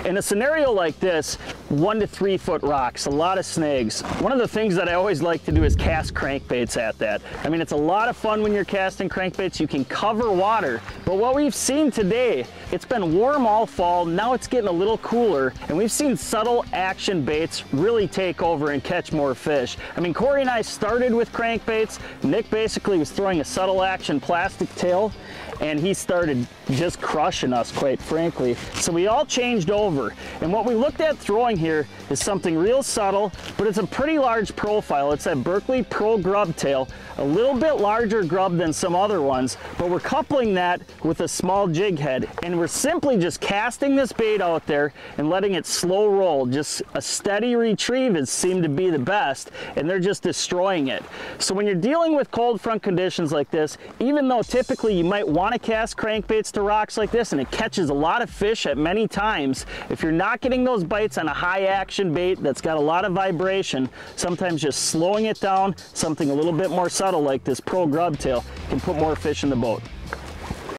In a scenario like this, 1 to 3 foot rocks, a lot of snags. One of the things that I always like to do is cast crankbaits at that. I mean, it's a lot of fun when you're casting crankbaits. You can cover water, but what we've seen today, it's been warm all fall, now it's getting a little cooler, and we've seen subtle action baits really take over and catch more fish. I mean, Corey and I started with crankbaits. Nick basically was throwing a subtle action plastic tail, and he started just crushing us, quite frankly. So we all changed over, and what we looked at throwing here is something real subtle, but it's a pretty large profile. It's that Berkley Pro Grub-tail, a little bit larger grub than some other ones, but we're coupling that with a small jig head, and we're simply just casting this bait out there and letting it slow roll. Just a steady retrieve has seemed to be the best, and they're just destroying it. So when you're dealing with cold front conditions like this, even though typically you might want to cast crankbaits to rocks like this and it catches a lot of fish at many times, if you're not getting those bites on a high action bait that's got a lot of vibration, sometimes just slowing it down, something a little bit more subtle like this Pro Grub-tail, can put more fish in the boat.